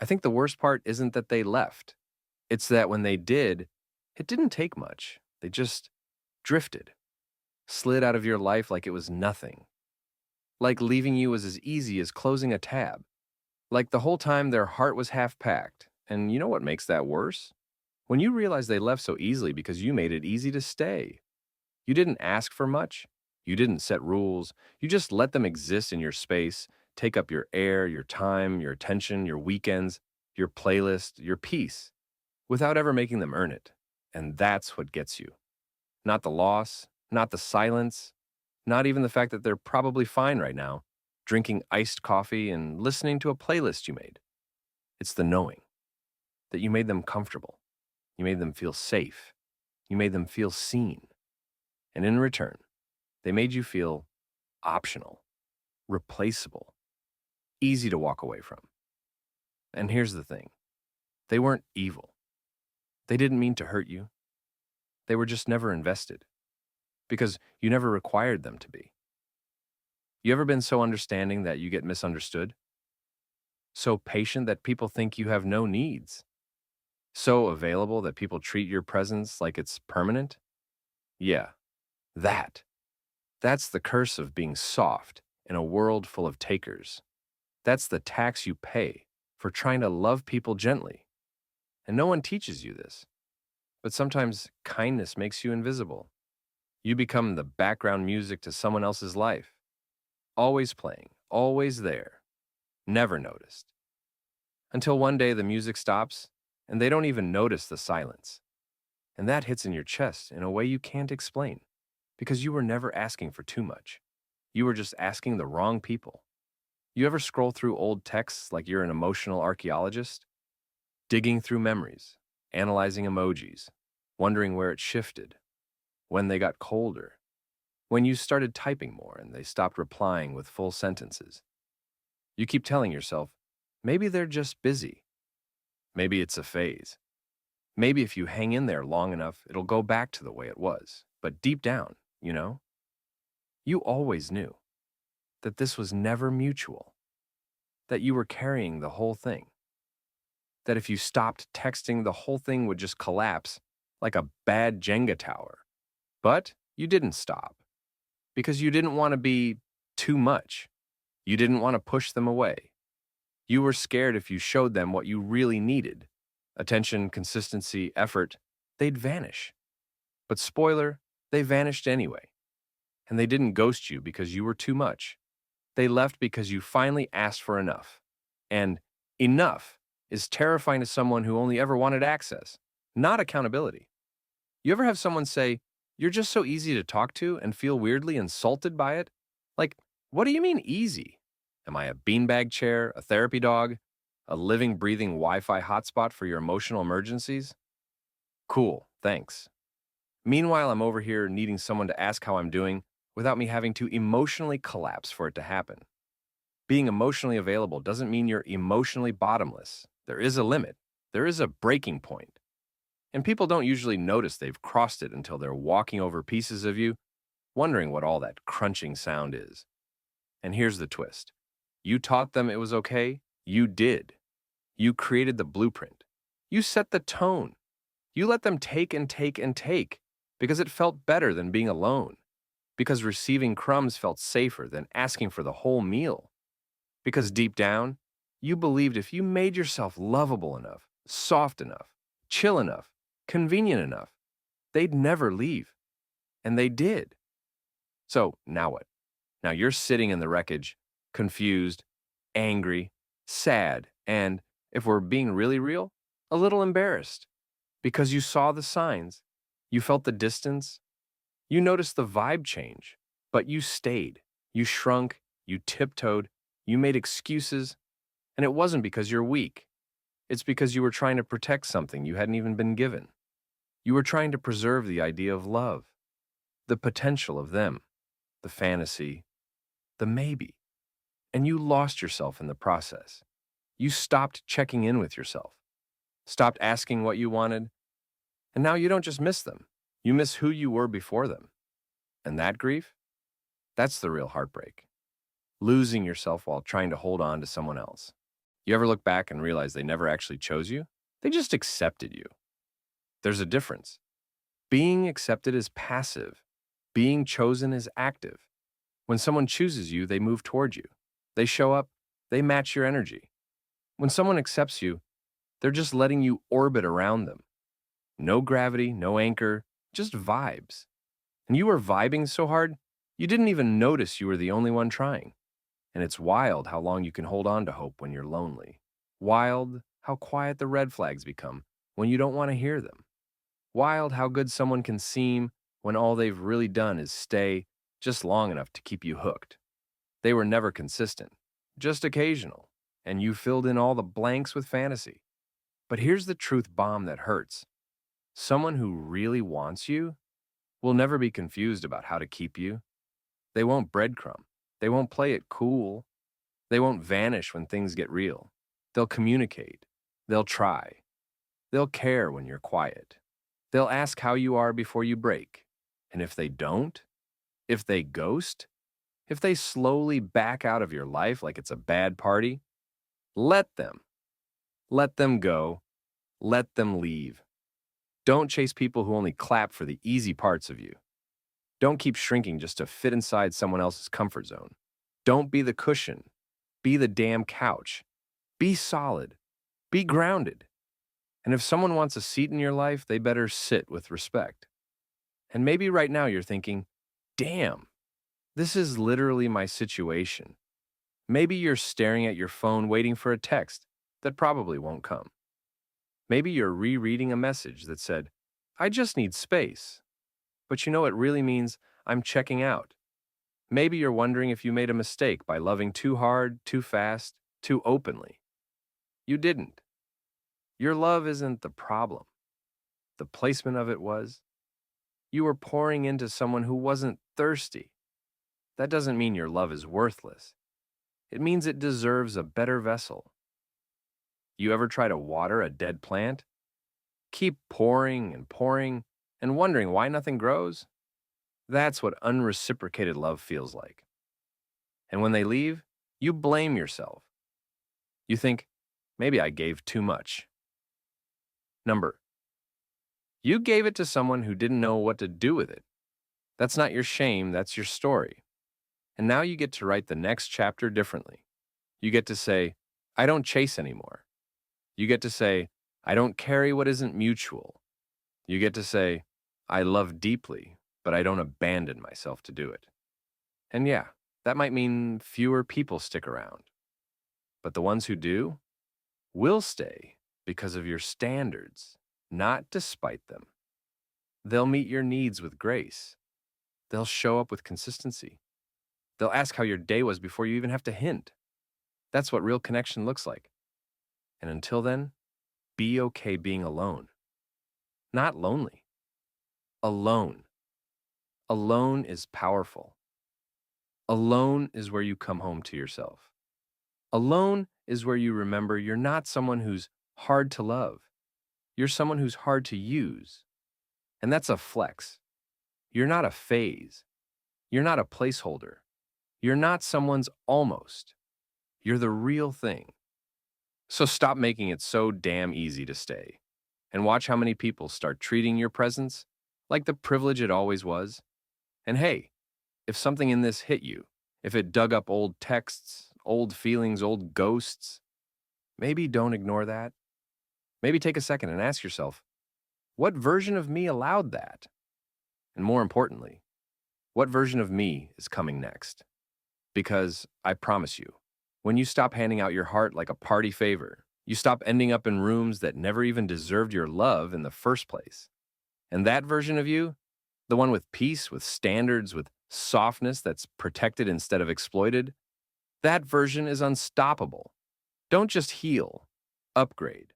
I think the worst part isn't that they left. It's that when they did, it didn't take much. They just drifted, slid out of your life like it was nothing. Like leaving you was as easy as closing a tab. Like the whole time their heart was half packed. And you know what makes that worse? When you realize they left so easily because you made it easy to stay. You didn't ask for much. You didn't set rules. You just let them exist in your space, take up your air, your time, your attention, your weekends, your playlist, your peace, without ever making them earn it. And that's what gets you. Not the loss, not the silence, not even the fact that they're probably fine right now, drinking iced coffee and listening to a playlist you made. It's the knowing that you made them comfortable. You made them feel safe. You made them feel seen. And in return, they made you feel optional, replaceable, easy to walk away from. And here's the thing, they weren't evil. They didn't mean to hurt you. They were just never invested because you never required them to be. You ever been so understanding that you get misunderstood? So patient that people think you have no needs? So available that people treat your presence like it's permanent? Yeah, that. That's the curse of being soft in a world full of takers. That's the tax you pay for trying to love people gently. And no one teaches you this. But sometimes kindness makes you invisible. You become the background music to someone else's life. Always playing, always there, never noticed. Until one day the music stops and they don't even notice the silence. And that hits in your chest in a way you can't explain because you were never asking for too much. You were just asking the wrong people. You ever scroll through old texts like you're an emotional archaeologist? Digging through memories, analyzing emojis, wondering where it shifted, when they got colder, when you started typing more and they stopped replying with full sentences. You keep telling yourself, maybe they're just busy. Maybe it's a phase. Maybe if you hang in there long enough, it'll go back to the way it was. But deep down, you always knew that this was never mutual, that you were carrying the whole thing, that if you stopped texting, the whole thing would just collapse like a bad Jenga tower. But you didn't stop because you didn't want to be too much. You didn't want to push them away. You were scared if you showed them what you really needed, attention, consistency, effort, they'd vanish. But spoiler, they vanished anyway. And they didn't ghost you because you were too much. They left because you finally asked for enough. And enough is terrifying to someone who only ever wanted access, not accountability. You ever have someone say, "You're just so easy to talk to," and feel weirdly insulted by it? Like, what do you mean easy? Am I a beanbag chair, a therapy dog, a living, breathing Wi-Fi hotspot for your emotional emergencies? Cool, thanks. Meanwhile, I'm over here needing someone to ask how I'm doing without me having to emotionally collapse for it to happen. Being emotionally available doesn't mean you're emotionally bottomless. There is a limit. There is a breaking point. And people don't usually notice they've crossed it until they're walking over pieces of you, wondering what all that crunching sound is. And here's the twist. You taught them it was okay. You did. You created the blueprint. You set the tone. You let them take and take and take because it felt better than being alone. Because receiving crumbs felt safer than asking for the whole meal. Because deep down, you believed if you made yourself lovable enough, soft enough, chill enough, convenient enough, they'd never leave. And they did. So now what? Now you're sitting in the wreckage, confused, angry, sad, and, if we're being really real, a little embarrassed. Because you saw the signs, you felt the distance, you noticed the vibe change, but you stayed. You shrunk, you tiptoed, you made excuses, and it wasn't because you're weak. It's because you were trying to protect something you hadn't even been given. You were trying to preserve the idea of love, the potential of them, the fantasy, the maybe. And you lost yourself in the process. You stopped checking in with yourself, stopped asking what you wanted, and now you don't just miss them. You miss who you were before them. And that grief? That's the real heartbreak. Losing yourself while trying to hold on to someone else. You ever look back and realize they never actually chose you? They just accepted you. There's a difference. Being accepted is passive. Being chosen is active. When someone chooses you, they move toward you. They show up, they match your energy. When someone accepts you, they're just letting you orbit around them. No gravity, no anchor, just vibes. And you were vibing so hard, you didn't even notice you were the only one trying. And it's wild how long you can hold on to hope when you're lonely. Wild how quiet the red flags become when you don't want to hear them. Wild how good someone can seem when all they've really done is stay just long enough to keep you hooked. They were never consistent, just occasional, and you filled in all the blanks with fantasy. But here's the truth bomb that hurts. Someone who really wants you will never be confused about how to keep you. They won't breadcrumb. They won't play it cool. They won't vanish when things get real. They'll communicate. They'll try. They'll care when you're quiet. They'll ask how you are before you break. And if they don't, if they ghost, if they slowly back out of your life like it's a bad party, let them. Let them go. Let them leave. Don't chase people who only clap for the easy parts of you. Don't keep shrinking just to fit inside someone else's comfort zone. Don't be the cushion. Be the damn couch. Be solid. Be grounded. And if someone wants a seat in your life, they better sit with respect. And maybe right now you're thinking, damn, this is literally my situation. Maybe you're staring at your phone waiting for a text that probably won't come. Maybe you're rereading a message that said, I just need space. But you know it really means I'm checking out. Maybe you're wondering if you made a mistake by loving too hard, too fast, too openly. You didn't. Your love isn't the problem. The placement of it was. You were pouring into someone who wasn't thirsty. That doesn't mean your love is worthless. It means it deserves a better vessel. You ever try to water a dead plant? Keep pouring and wondering why nothing grows? That's what unreciprocated love feels like. And when they leave, you blame yourself. You think, maybe I gave too much. You gave it to someone who didn't know what to do with it. That's not your shame, that's your story. And now you get to write the next chapter differently. You get to say, I don't chase anymore. You get to say, I don't carry what isn't mutual. You get to say, I love deeply, but I don't abandon myself to do it. And yeah, that might mean fewer people stick around. But the ones who do will stay because of your standards, not despite them. They'll meet your needs with grace. They'll show up with consistency. They'll ask how your day was before you even have to hint. That's what real connection looks like. And until then, be okay being alone. Not lonely. Alone. Alone is powerful. Alone is where you come home to yourself. Alone is where you remember you're not someone who's hard to love. You're someone who's hard to use. And that's a flex. You're not a phase. You're not a placeholder. You're not someone's almost. You're the real thing. So stop making it so damn easy to stay. And watch how many people start treating your presence like the privilege it always was. And hey, if something in this hit you, if it dug up old texts, old feelings, old ghosts, maybe don't ignore that. Maybe take a second and ask yourself, what version of me allowed that? And more importantly, what version of me is coming next? Because I promise you, when you stop handing out your heart like a party favor, you stop ending up in rooms that never even deserved your love in the first place. And that version of you, the one with peace, with standards, with softness that's protected instead of exploited, that version is unstoppable. Don't just heal, upgrade.